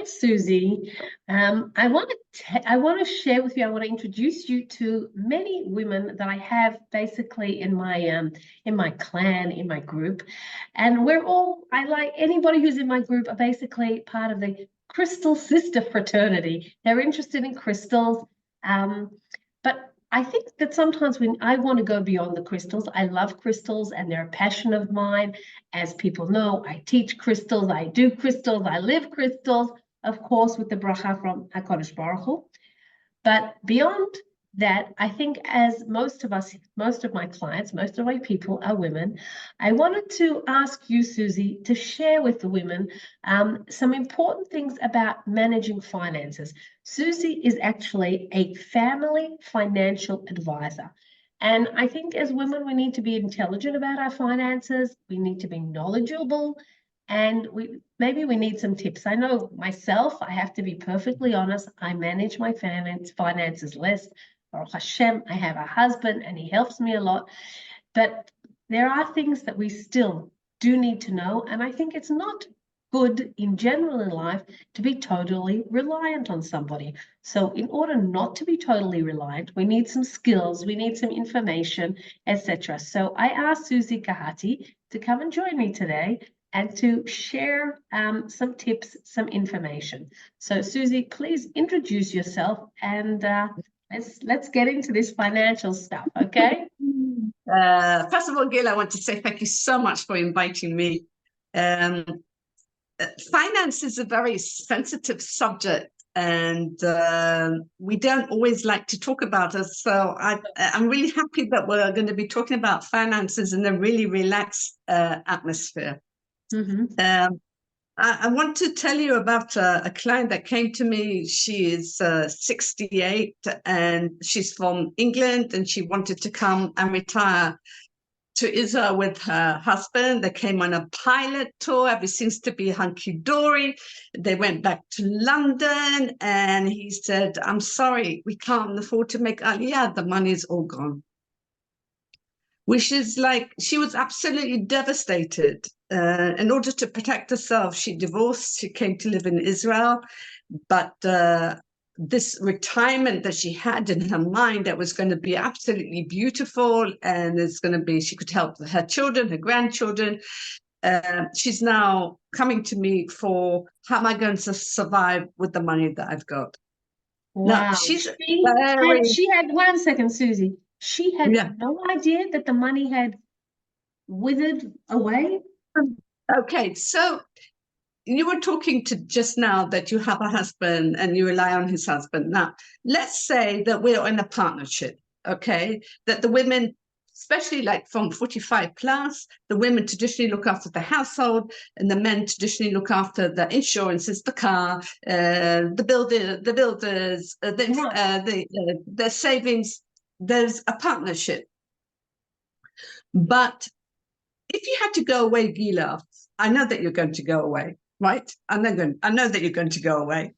Susie. I want to share with you. I want to introduce you to many women that I have basically in my clan, in my group, and we're all. I like anybody who's in my group are basically part of the Crystal Sister fraternity. They're interested in crystals, but I think that sometimes when I want to go beyond the crystals, I love crystals and they're a passion of mine. As people know, I teach crystals, I do crystals, I live crystals, of course, with the bracha from HaKadosh Baruch Hu. But beyond that, I think as most of us, most of my clients, most of my people are women, I wanted to ask you, Suzy, to share with the women some important things about managing finances. Suzy is actually a family financial advisor. And I think as women, we need to be intelligent about our finances. We need to be knowledgeable, and maybe we need some tips. I know myself, I have to be perfectly honest. I manage my finances less. Baruch Hashem, I have a husband and he helps me a lot. But there are things that we still do need to know. And I think it's not good in general in life to be totally reliant on somebody. So in order not to be totally reliant, we need some skills, we need some information, etc. So I asked Suzy Kahati to come and join me today and to share some tips, some information. So Suzy, please introduce yourself and let's get into this financial stuff, okay? First of all, Gail, I want to say thank you so much for inviting me. Finance is a very sensitive subject, and we don't always like to talk about it. So I'm really happy that we're going to be talking about finances in a really relaxed atmosphere. Mm-hmm. I want to tell you about a client that came to me. She is 68 and she's from England, and she wanted to come and retire to Israel with her husband. They came on a pilot tour. Everything seems to be hunky-dory. They went back to London and he said, I'm sorry, we can't afford to make Aliyah. The money's all gone. Which is like, she was absolutely devastated. In order to protect herself, she divorced. She came to live in Israel. But this retirement that she had in her mind that was going to be absolutely beautiful, and it's going to be, she could help her children, her grandchildren. She's now coming to me for how am I going to survive with the money that I've got. Wow. Now, she had, one second, Suzy. She had no idea that the money had withered away? Okay, so you were talking to just now that you have a husband and you rely on his husband. Now, let's say that we're in a partnership, okay? That the women, especially like from 45 plus, the women traditionally look after the household and the men traditionally look after the insurances, the car, the builders, the savings. There's a partnership. But if you had to go away, Gila, I know that you're going to go away, right? I know that you're going to go away.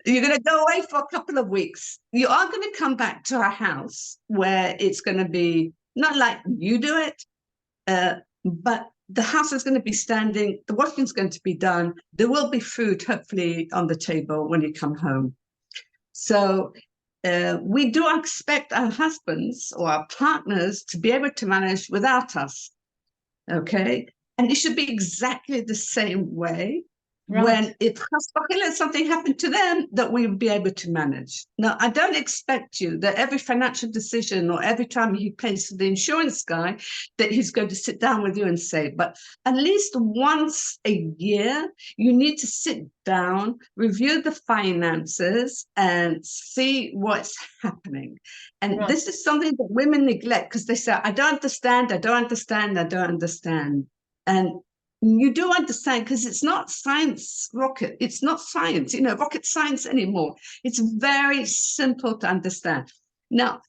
You're going to go away for a couple of weeks. You are going to come back to a house where it's going to be not like you do it, but the house is going to be standing, the washing's going to be done. There will be food, hopefully, on the table when you come home. So we do expect our husbands or our partners to be able to manage without us, okay? And it should be exactly the same way when if something happened to them, that we would be able to manage. Now, I don't expect you that every financial decision or every time he pays for the insurance guy, that he's going to sit down with you and say, but at least once a year, you need to sit down, review the finances and see what's happening. And this is something that women neglect because they say, I don't understand, I don't understand, I don't understand. And you do understand because it's not science rocket. It's not science, rocket science anymore. It's very simple to understand. Now,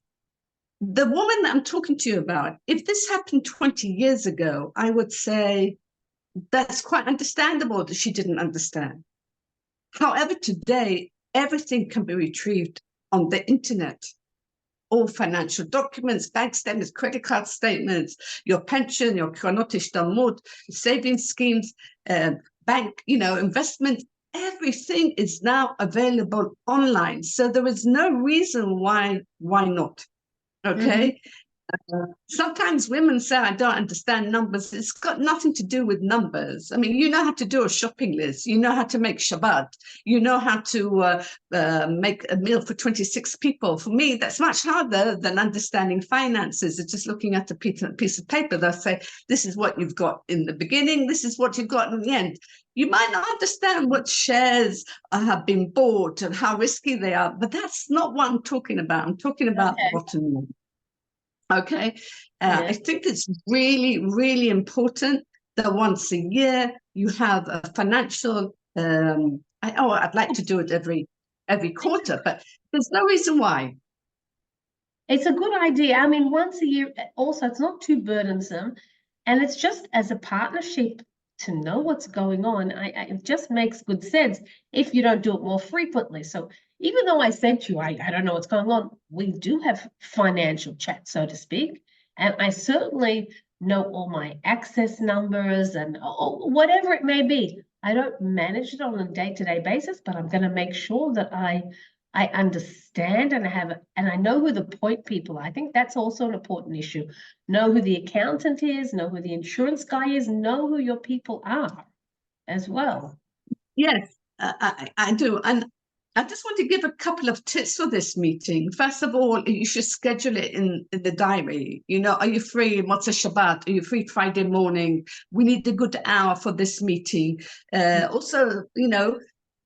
the woman that I'm talking to you about, if this happened 20 years ago, I would say that's quite understandable that she didn't understand. However, today, everything can be retrieved on the internet. All financial documents, bank statements, credit card statements, your pension, your kronot ishtalmut, savings schemes, bank, investment everything is now available online. So there is no reason why not. Okay. Sometimes women say, I don't understand numbers. It's got nothing to do with numbers. I mean, you know how to do a shopping list. You know how to make Shabbat. You know how to make a meal for 26 people. For me, that's much harder than understanding finances. It's just looking at a piece of paper. They'll say, this is what you've got in the beginning. This is what you've got in the end. You might not understand what shares have been bought and how risky they are, but that's not what I'm talking about. I'm talking about the bottom line. Okay. I think it's really, really important that once a year you have a financial, I'd like to do it every quarter, but there's no reason why. It's a good idea. I mean, once a year, also, it's not too burdensome. And it's just as a partnership to know what's going on. It just makes good sense if you don't do it more frequently. So even though I said to you, I don't know what's going on, we do have financial chat, so to speak. And I certainly know all my access numbers and whatever it may be. I don't manage it on a day-to-day basis, but I'm going to make sure that I understand and I know who the point people are. I think that's also an important issue. Know who the accountant is, know who the insurance guy is, know who your people are as well. Yes, I do. And I just want to give a couple of tips for this meeting. First of all, you should schedule it in the diary. You know, are you free? What's a Shabbat? Are you free Friday morning? We need a good hour for this meeting. Also, you know,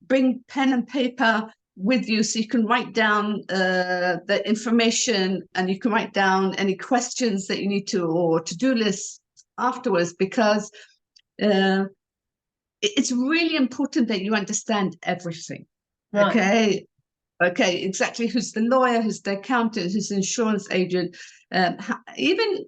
bring pen and paper with you so you can write down the information, and you can write down any questions that you need to, or to-do lists afterwards, because it's really important that you understand everything. Right. Okay, exactly. Who's the lawyer, who's the accountant, who's the insurance agent. Even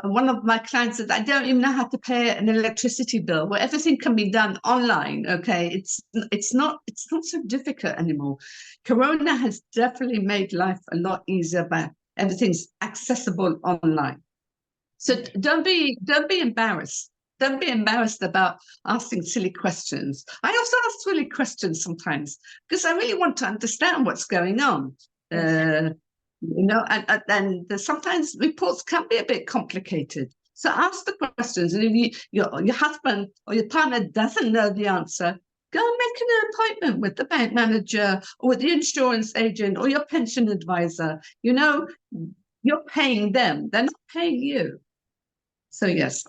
one of my clients said, I don't even know how to pay an electricity bill. Well, everything can be done online. Okay, it's not so difficult anymore. Corona has definitely made life a lot easier, but everything's accessible online. So don't be embarrassed. Don't be embarrassed about asking silly questions. I also ask silly questions sometimes because I really want to understand what's going on. You know, and sometimes reports can be a bit complicated. So ask the questions, and if your husband or your partner doesn't know the answer, go and make an appointment with the bank manager or with the insurance agent or your pension advisor. You know, you're paying them; they're not paying you. So yes,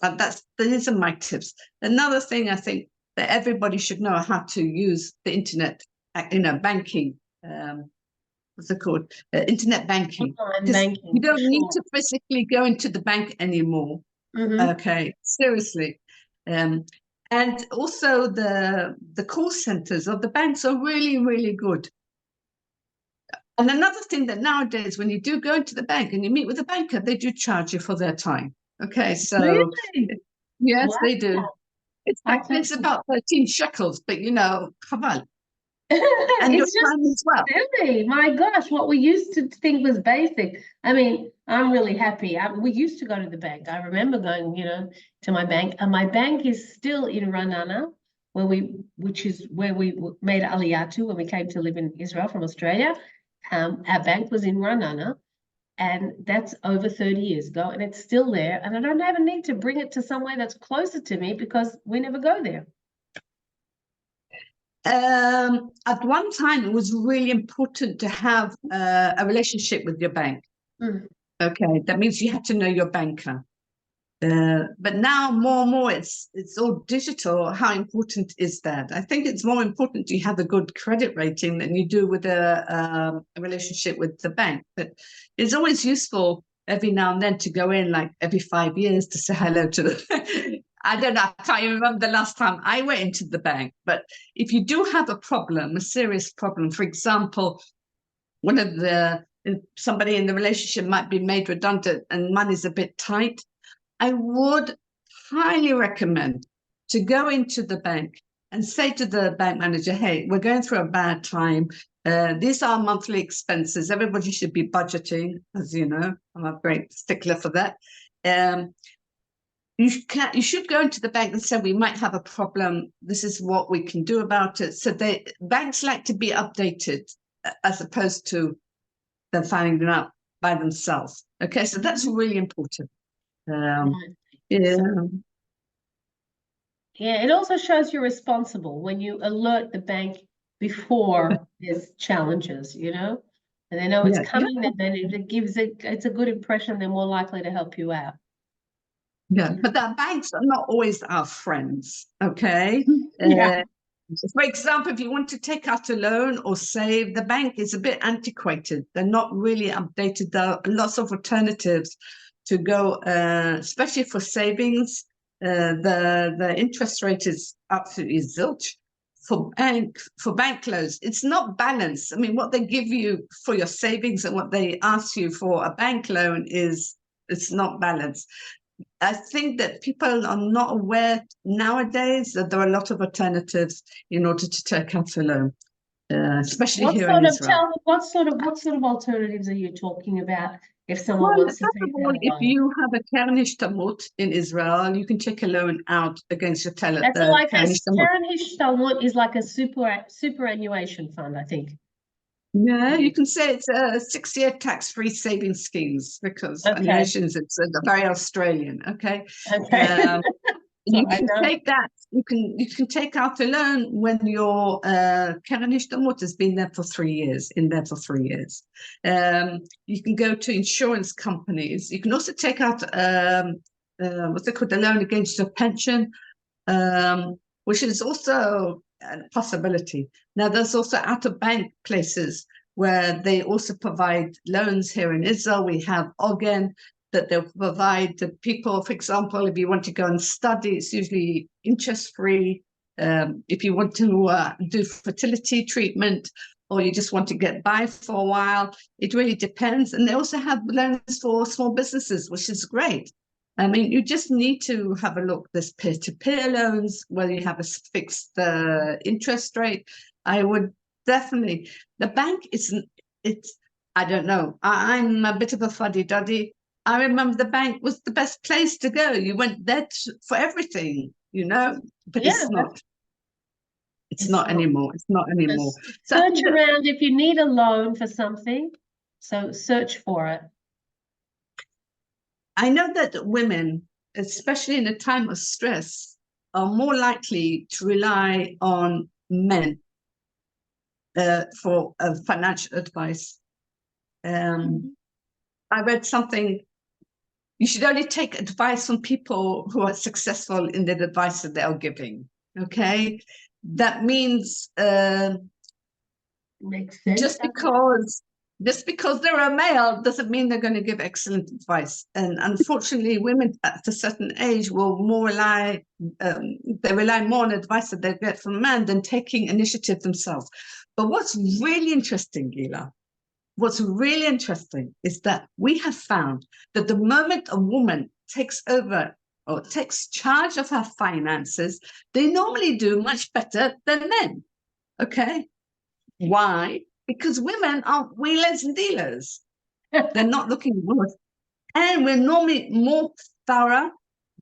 these are my tips. Another thing I think that everybody should know how to use the internet, banking. What's it called? Internet banking. Banking, you don't need to physically go into the bank anymore. Okay, seriously. And also the call centers of the banks are really, really good. And another thing that nowadays, when you do go into the bank and you meet with a banker, they do charge you for their time. Okay, so really? yes, they do. It's about 13 shekels, but you know, chaval. And your time as well. Silly. My gosh, what we used to think was basic. I mean, I'm really happy. We used to go to the bank. I remember going, to my bank, and my bank is still in Ranana, which is where we made Aliyah to when we came to live in Israel from Australia. Our bank was in Ranana. And that's over 30 years ago, and it's still there. And I don't have a need to bring it to somewhere that's closer to me because we never go there. At one time, it was really important to have a relationship with your bank. Okay, that means you had to know your banker. But now more and more it's all digital. How important is that? I think it's more important you have a good credit rating than you do with a relationship with the bank. But it's always useful every now and then to go in, like every 5 years, to say hello to the I don't know, I can't remember the last time I went into the bank. But if you do have a problem, a serious problem, for example, somebody in the relationship might be made redundant and money's a bit tight, I would highly recommend to go into the bank and say to the bank manager, hey, we're going through a bad time. These are monthly expenses. Everybody should be budgeting, as you know. I'm a great stickler for that. you should go into the bank and say, we might have a problem. This is what we can do about it. So banks like to be updated as opposed to them finding it out by themselves. Okay, so that's really important. Right. Yeah. Yeah, it also shows you're responsible when you alert the bank before there's challenges, you know, and they know it's Yeah, coming, and then it gives it's a good impression. They're more likely to help you out. yeah. But the banks are not always our friends. Okay. Yeah. For example, if you want to take out a loan or save, the bank is a bit antiquated. They're not really updated. There are lots of alternatives to go, especially for savings. The interest rate is absolutely zilch. For bank loans, it's not balanced. I mean, what they give you for your savings and what they ask you for a bank loan it's not balanced. I think that people are not aware nowadays that there are a lot of alternatives in order to take out a loan, especially What here in sort of Israel. what sort of alternatives are you talking about if someone Well, wants first to of take all, out a if loan? you have a Kernish Tamut in Israel, you can take a loan out against your That's like a Kernish Tamut. Karen Hishtalmut is like a superannuation fund, I think. Yeah, you can say it's a 6-year tax-free savings schemes because Okay. annuations, it's very Australian. Okay. Okay. So You I can know. take that. You can take out a loan when your Keren Ishtamut has been there for 3 years. In there for 3 years, you can go to insurance companies. You can also take out what's it called, a loan against your pension, which is also a possibility. Now, there's also out of bank places where they also provide loans here in Israel. We have Ogen that they'll provide to people. For example, if you want to go and study, it's usually interest free. If you want to do fertility treatment or you just want to get by for a while, it really depends. And they also have loans for small businesses, which is great. I mean, you just need to have a look. There's peer-to-peer loans where you have a fixed interest rate. I would definitely, the bank isn't, I don't know. I'm a bit of a fuddy-duddy. I remember the bank was the best place to go. You went there for everything, but Yeah, it's it's not not. anymore. It's not anymore. So I Search think that around if you need a loan for something. So search for it. I know that women, especially in a time of stress, are more likely to rely on men for financial advice. Um, I read something. You should only take advice from people who are successful in the advice that they are giving. Okay, that means Makes sense. just because they're a male doesn't mean they're going to give excellent advice. And unfortunately, women at a certain age will they rely more on advice that they get from men than taking initiative themselves. But what's really interesting, Gila, what's really interesting is that we have found that the moment a woman takes over or takes charge of her finances, they normally do much better than men. Okay. Why? Because women aren't wheelers and dealers. They're not looking worse. And we're normally more thorough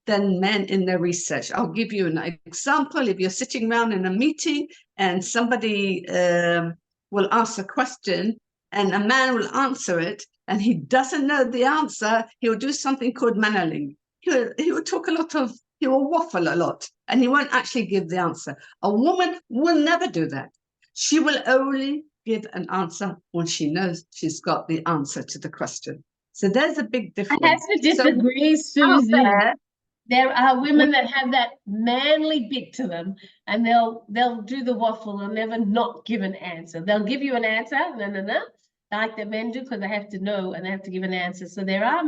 than men in their research. I'll give you an example. If you're sitting around in a meeting and somebody will ask a question and a man will answer it and he doesn't know the answer, he'll do something called mannerling. He will waffle a lot and he won't actually give the answer. A woman will never do that. She will only give an answer when she knows she's got the answer to the question. So there's a big I have difference. to So disagree, out Susie. there, There are we women that have that manly bit to them, and they'll do the waffle and never not give an answer. They'll give you an answer, no, like the men do, because they have to know and they have to give an answer. So there are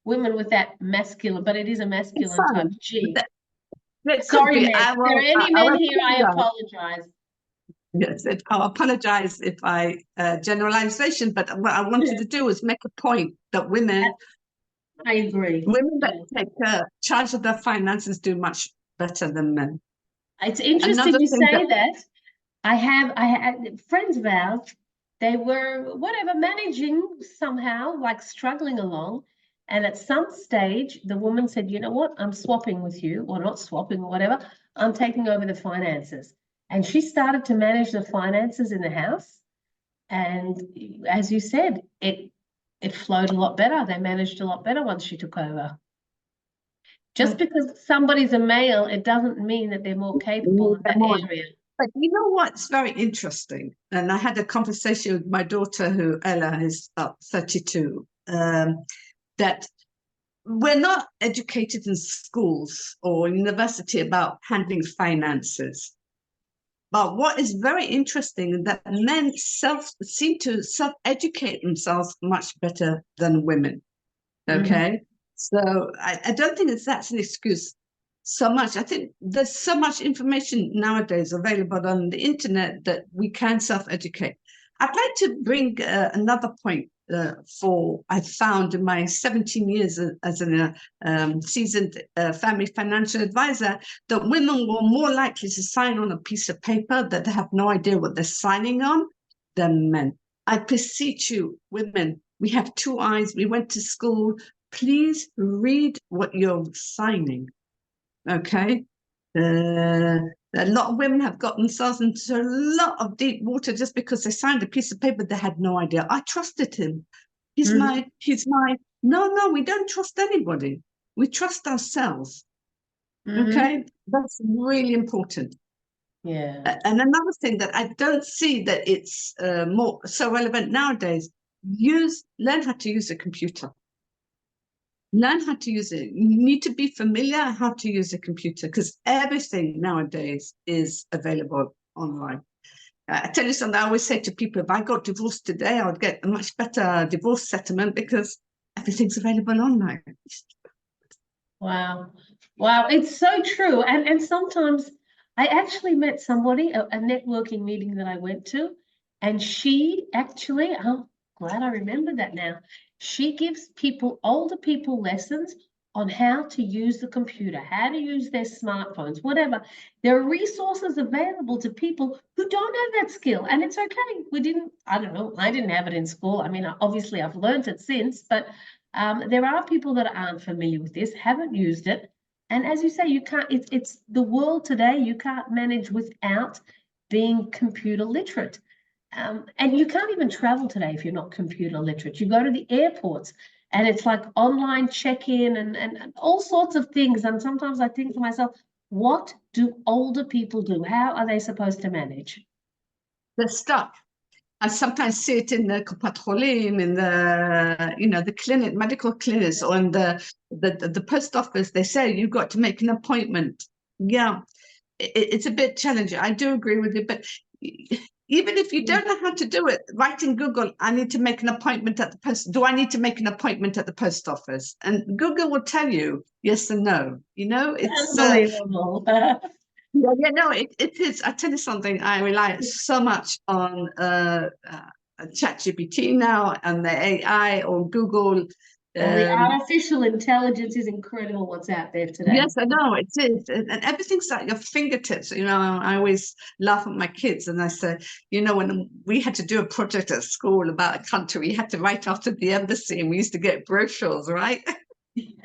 women with that masculine, but it is a masculine type fun. G. It could Sorry, be. men. If there are any I men will here, I apologize. apologize. Yes, I'll apologize if I generalization, but what I wanted to do was make a point that I agree. women that Yeah. take charge of their finances do much better than men. It's interesting Another you thing that say that. I had friends of ours, they were whatever managing somehow, like struggling along. And at some stage, the woman said, you know what, I'm swapping with you, or not swapping, or whatever. I'm taking over the finances. And she started to manage the finances in the house. And as you said, it flowed a lot better. They managed a lot better once she took over. Just because somebody's a male, it doesn't mean that they're more capable in that area. But you know what's very interesting? And I had a conversation with my daughter, who Ella is up 32, that we're not educated in schools or university about handling finances. But what is very interesting is that men seem to self-educate themselves much better than women. Okay. So I don't think that's an excuse so much. I think there's so much information nowadays available on the internet that we can self-educate. I'd like to bring another point I found in my 17 years as a seasoned family financial advisor, that women were more likely to sign on a piece of paper that they have no idea what they're signing on than men. I beseech you, women, we have two eyes, we went to school, please read what you're signing, okay? A lot of women have got themselves into a lot of deep water just because they signed a piece of paper they had no idea. I trusted him. He's my, no, we don't trust anybody. We trust ourselves, okay? That's really important. Yeah. And another thing that I don't see that it's more so relevant nowadays, learn how to use a computer. Learn how to use it. You need to be familiar how to use a computer, because everything nowadays is available online. I tell you something, I always say to people, if I got divorced today, I would get a much better divorce settlement because everything's available online. Wow. Wow. It's so true. And sometimes I actually met somebody, a networking meeting that I went to, and she actually, I'm glad I remember that now. She gives older people lessons on how to use the computer, how to use their smartphones, whatever. There are resources available to people who don't have that skill. And it's okay. I don't know, I didn't have it in school. I mean, obviously I've learned it since, but there are people that aren't familiar with this, haven't used it. And as you say, you can't, it's the world today, you can't manage without being computer literate. And you can't even travel today if you're not computer literate. You go to the airports and it's like online check-in and all sorts of things. And sometimes I think to myself, what do older people do? How are they supposed to manage? They're stuck. I sometimes see it in the Kopatrolim, in the clinic, medical clinics, or in the post office. They say you've got to make an appointment. Yeah, it's a bit challenging. I do agree with you, but even if you don't know how to do it, write in Google, I need to make an appointment at the post. Do I need to make an appointment at the post office? And Google will tell you yes and no. It's unbelievable. yeah, no, it is. I tell you something, I rely so much on ChatGPT now and the AI or Google. Well, the artificial intelligence is incredible what's out there today. Yes, I know it is. And everything's at your fingertips. I always laugh at my kids and I say, when we had to do a project at school about a country, we had to write after the embassy and we used to get brochures, right? We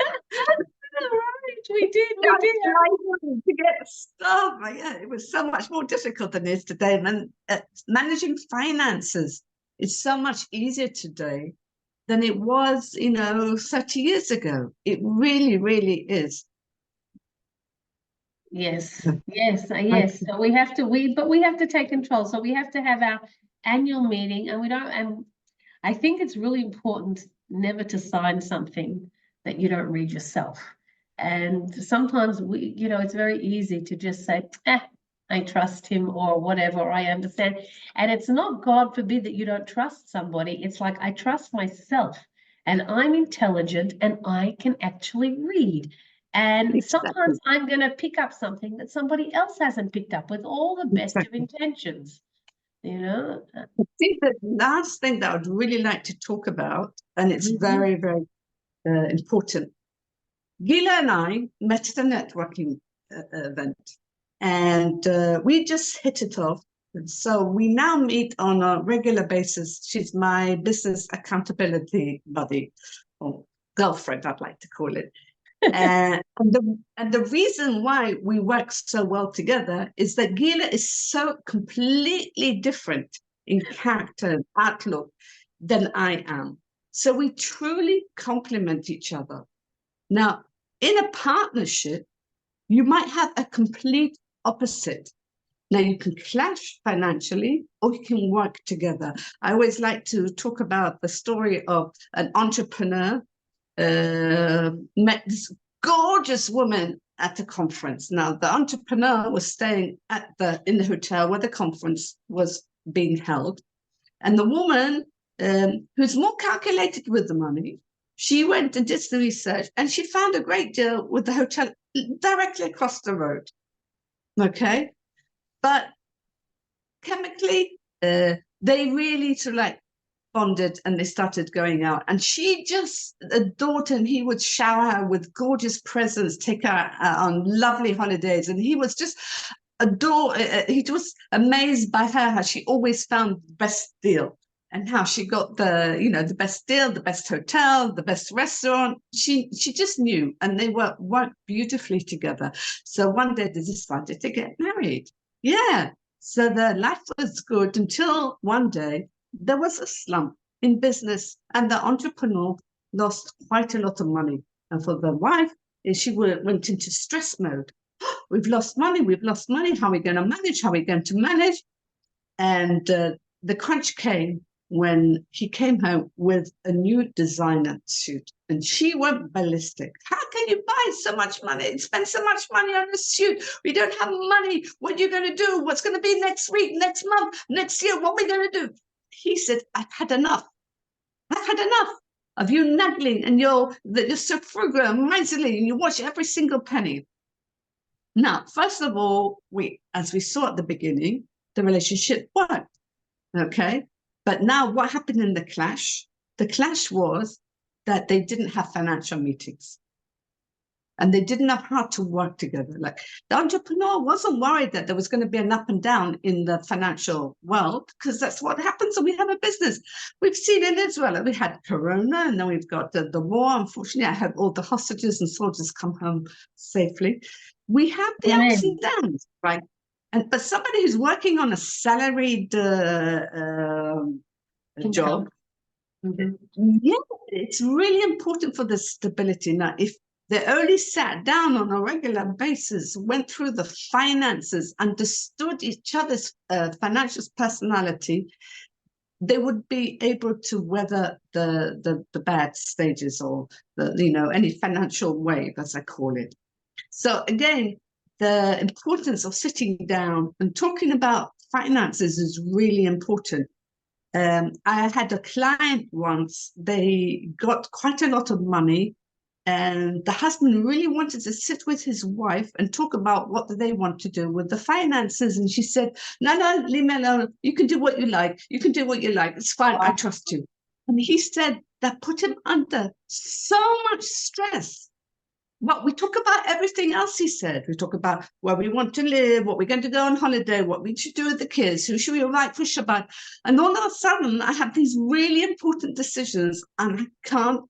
did. To get stuff. Yeah, it was so much more difficult than it is today. And managing finances is so much easier today than it was, 30 years ago. It really, really is. Yes. So we have to take control. So we have to have our annual meeting, and I think it's really important never to sign something that you don't read yourself. And sometimes it's very easy to just say, I trust him or whatever, or I understand. And it's not, God forbid, that you don't trust somebody. It's like, I trust myself and I'm intelligent and I can actually read. And sometimes I'm going to pick up something that somebody else hasn't picked up with all the best of intentions. I think the last thing that I would really like to talk about, and it's very, very important. Gila and I met at a networking event, and we just hit it off. And so we now meet on a regular basis. She's my business accountability buddy. girlfriend, I'd like to call it. And the reason why we work so well together is that Gila is so completely different in character and outlook than I am. So we truly complement each other. Now, in a partnership, you might have a complete opposite. Now, you can clash financially or you can work together. I always like to talk about the story of an entrepreneur met this gorgeous woman at a conference. Now, the entrepreneur was staying in the hotel where the conference was being held. And the woman, who's more calculated with the money, she went and did the research and she found a great deal with the hotel directly across the road. Okay. But chemically, they really sort of like bonded and they started going out. And she just adored him. He would shower her with gorgeous presents, take her on lovely holidays. And he was just he was amazed by her, how she always found the best deal and how she got the best deal, the best hotel, the best restaurant. She just knew, and they worked beautifully together. So one day they decided to get married. Yeah. So their life was good until one day there was a slump in business and the entrepreneur lost quite a lot of money. And for the wife, she went into stress mode. We've lost money. How are we going to manage? How are we going to manage? And the crunch came when he came home with a new designer suit. And she went ballistic. How can you buy so much money, spend so much money on a suit? We don't have money. What are you going to do? What's going to be next week, next month, next year? What are we going to do? He said, I've had enough. I've had enough of you nagging and you're so frugal and miserly and you watch every single penny. Now, first of all, as we saw at the beginning, the relationship worked. Okay. But now what happened in the clash? The clash was that they didn't have financial meetings. And they didn't know how to work together. Like the entrepreneur wasn't worried that there was going to be an up and down in the financial world, because that's what happens when we have a business. We've seen in Israel, we had Corona, and then we've got the war. Unfortunately, I had all the hostages and soldiers come home safely. We have the ups and downs, right? But somebody who's working on a salaried job, yeah, it's really important for the stability. Now, if they only sat down on a regular basis, went through the finances, understood each other's financial personality, they would be able to weather the bad stages or any financial wave, as I call it. So again, the importance of sitting down and talking about finances is really important. I had a client once, they got quite a lot of money, and the husband really wanted to sit with his wife and talk about what they want to do with the finances. And she said, no, leave me alone. You can do what you like. You can do what you like. It's fine. I trust you. And he said that put him under so much stress. But we talk about everything else, he said. We talk about where we want to live, what we're going to go on holiday, what we should do with the kids, who should we invite for Shabbat. And all of a sudden, I have these really important decisions and I can't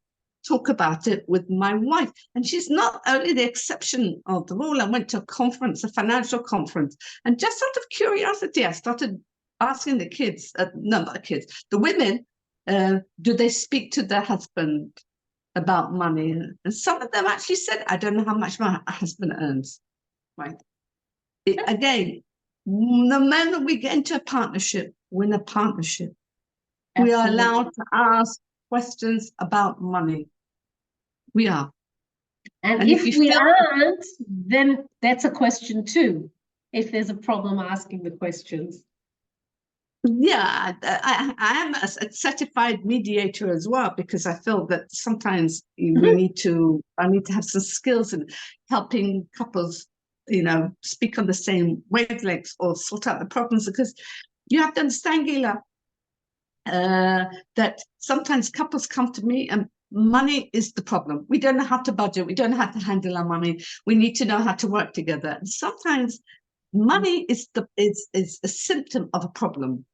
talk about it with my wife. And she's not only the exception of the rule. I went to a conference, a financial conference, and just out of curiosity, I started asking the kids, not the kids, the women, do they speak to their husband about money? And some of them actually said, I don't know how much my husband earns, right? Again, the moment we get into a partnership, we're in a partnership. Absolutely. We are allowed to ask questions about money. We are. And if we aren't, then that's a question too, if there's a problem asking the questions. Yeah, I am a certified mediator as well, because I feel that sometimes I need to have some skills in helping couples, speak on the same wavelengths or sort out the problems, because you have to understand, Gila, that sometimes couples come to me and money is the problem. We don't know how to budget. We don't know how to handle our money. We need to know how to work together. And sometimes money is a symptom of a problem.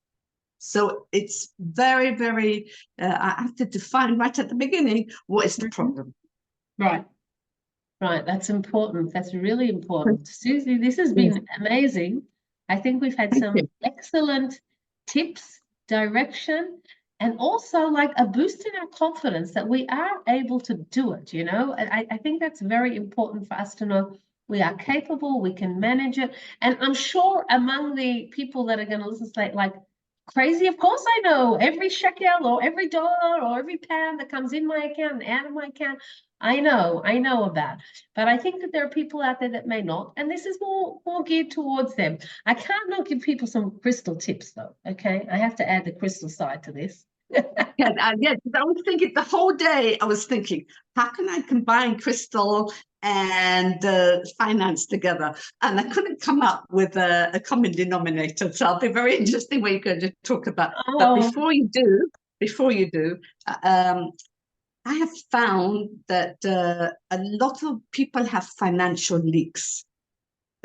So it's very, very, I have to define right at the beginning, what is the problem? Right. Right, that's important. That's really important. Susie, this has Yes, been amazing. I think we've had thank some you. excellent tips, direction, and also like a boost in our confidence that we are able to do it, you know? And I think that's very important for us to know we are capable, we can manage it. And I'm sure among the people that are going to listen to like crazy, of course I know every shekel or every dollar or every pound that comes in my account and out of my account. I know about. But I think that there are people out there that may not, and this is more geared towards them. I can't not give people some crystal tips though. Okay, I have to add the crystal side to this. Yeah, yeah, 'cause I was thinking the whole day, I was thinking, how can I combine crystal and finance together? And I couldn't come up with a common denominator. So it'll be very interesting what you're going to talk about. But Oh, before you do, I have found that a lot of people have financial leaks.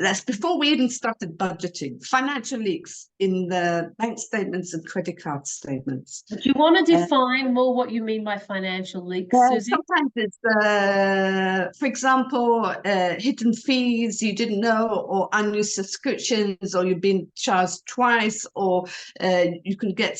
That's before we even started budgeting. Financial leaks in the bank statements and credit card statements. do you want to define more what you mean by financial leaks, Susie? Sometimes it's, for example, hidden fees you didn't know, or unused subscriptions, or you've been charged twice, or you can get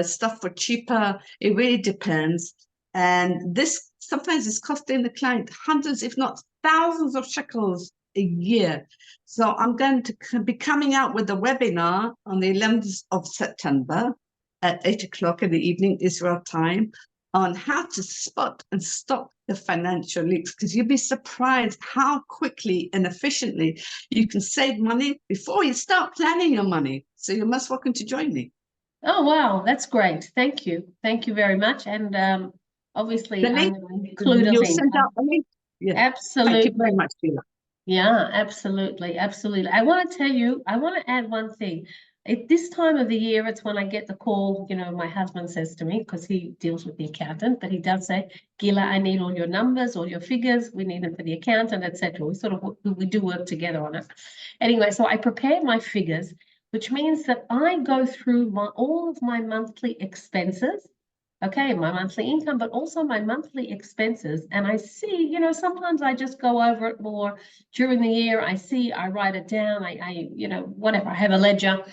stuff for cheaper. It really depends. And this sometimes is costing the client hundreds, if not thousands of shekels a year. So I'm going to be coming out with a webinar on the 11th of September at 8 o'clock in the evening, Israel time, on how to spot and stop the financial leaks, because you'll be surprised how quickly and efficiently you can save money before you start planning your money. So you're most welcome to join me. Oh, wow, that's great. Thank you. Thank you very much. And obviously, The I'm link, going to include a you'll link. send out a link. Yeah. Thank you very Absolutely. much, Sheila. Yeah, absolutely, absolutely. I want to tell you, I want to add one thing. At this time of the year, it's when I get the call, you know, my husband says to me, because he deals with the accountant, but he does say, Gila, I need all your numbers, all your figures. We need them for the accountant, etc. We sort of, we do work together on it. Anyway, so I prepare my figures, which means that I go through all of my monthly expenses, okay, my monthly income, but also my monthly expenses. And I see, you know, sometimes I just go over it more during the year. I write it down, you know, whatever, I have a ledger.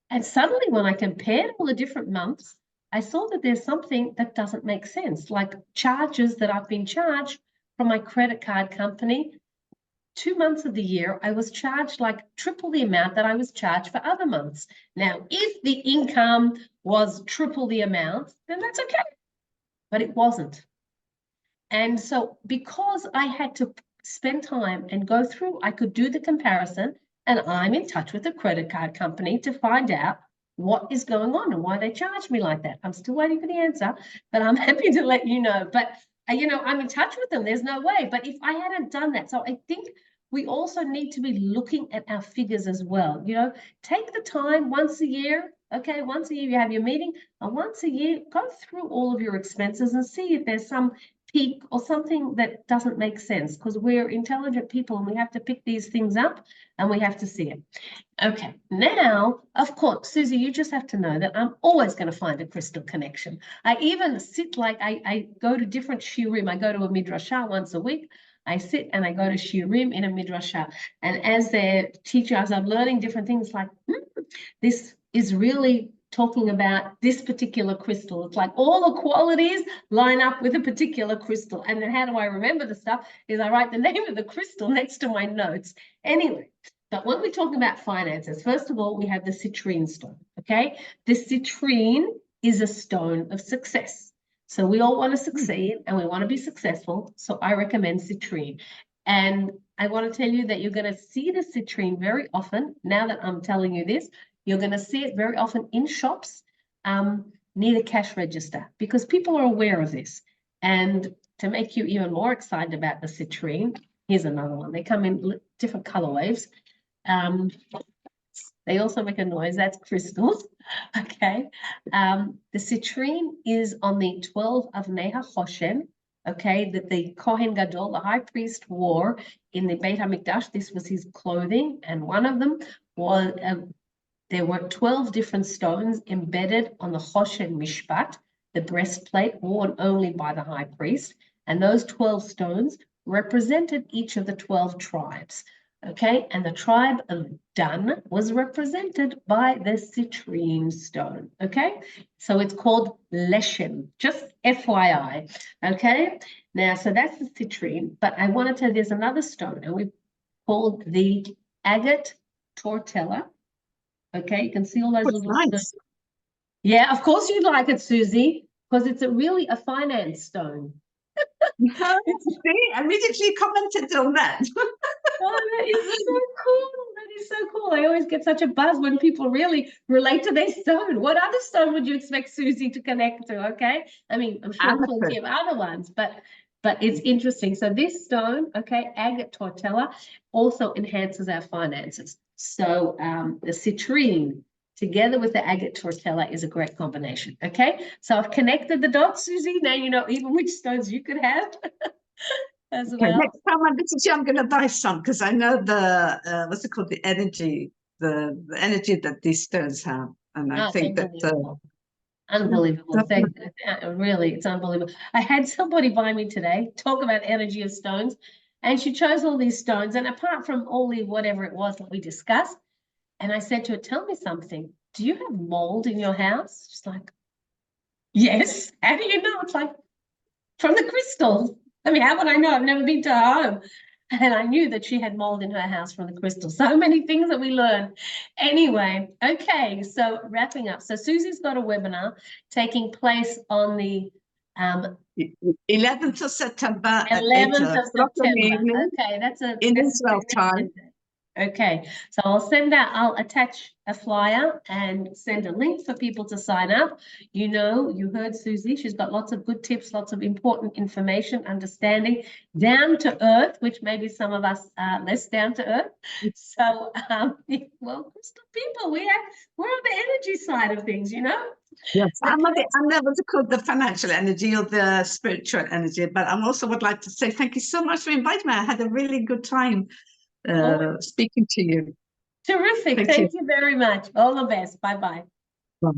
And suddenly when I compared all the different months, I saw that there's something that doesn't make sense, like charges that I've been charged from my credit card company. 2 months of the year, I was charged like triple the amount that I was charged for other months. Now, if the income was triple the amount, then that's okay, but it wasn't. And so because I had to spend time and go through, I could do the comparison, and I'm in touch with the credit card company to find out what is going on and why they charge me like that. I'm still waiting for the answer, but I'm happy to let you know. But, you know, I'm in touch with them. There's no way. But if I hadn't done that, so I think we also need to be looking at our figures as well. You know, take the time once a year. Okay, once a year you have your meeting, and once a year go through all of your expenses and see if there's some peak or something that doesn't make sense, because we're intelligent people and we have to pick these things up and we have to see it. Okay, now, of course, Susie, you just have to know that I'm always going to find a crystal connection. I even sit like I go to different shiurim. I go to a midrashah once a week. I sit and I go to shiurim in a midrashah. And as their teacher, as I'm learning different things, like, this is really talking about this particular crystal. It's like all the qualities line up with a particular crystal. And then how do I remember the stuff? Is I write the name of the crystal next to my notes. Anyway, but when we talk about finances, first of all, we have the citrine stone, okay? The citrine is a stone of success. So we all want to succeed and we want to be successful. So I recommend citrine. And I want to tell you that you're going to see the citrine very often. Now that I'm telling you this, you're going to see it very often in shops near the cash register, because people are aware of this. And to make you even more excited about the citrine, here's another one. They come in different colorways. They also make a noise. That's crystals. Okay. The citrine is on the 12 of Nehachoshen. Okay, that the Kohen Gadol, the high priest, wore in the Beit HaMikdash. This was his clothing, and one of them was there were 12 different stones embedded on the Choshen Mishpat, the breastplate worn only by the high priest. And those 12 stones represented each of the 12 tribes. Okay, and the tribe of Dan was represented by the citrine stone. Okay, so it's called Leshem, just FYI. Okay, now, so that's the citrine, but I want to tell you there's another stone, and we called the agate tortella. Okay, you can see all those little nice. stones. Yeah, of course you'd like it, Susie, because it's really a finance stone. See, I immediately commented on that. Oh, that is so cool. That is so cool. I always get such a buzz when people really relate to their stone. What other stone would you expect Susie to connect to? Okay. I mean, I'm sure plenty of other ones, but it's interesting. So this stone, okay, agate tortella, also enhances our finances. So the citrine together with the agate tortella is a great combination. Okay. So I've connected the dots, Susie. Now you know even which stones you could have. As Okay, well. next time I visit you, I'm going to buy some because I know the what's it called, the energy, the energy that these stones have, and I think that Unbelievable. Thank really, it's unbelievable. I had somebody by me today talk about energy of stones, and she chose all these stones. And apart from all the whatever it was that we discussed, and I said to her, "Tell me something. Do you have mold in your house?" She's like, "Yes." How do you know? It's like from the crystals. I mean, how would I know? I've never been to her home. And I knew that she had mold in her house from the crystal. So many things that we learned. Anyway, okay, so wrapping up. So Susie's got a webinar taking place on the 11th of September at 11th of 8 o'clock in the September. evening Okay, that's in Israel time. Okay, so I'll attach a flyer and send a link for people to sign up. You know, you heard Suzy, she's got lots of good tips, lots of important information, understanding, down to earth, which maybe some of us are less down to earth. So, well, crystal people, we're on the energy side of things, you know? Yes, I'm not what's it called, the financial energy or the spiritual energy, but I also would like to say thank you so much for inviting me. I had a really good time speaking to you. Terrific. Thank you very much. All the best. Bye-bye. Bye.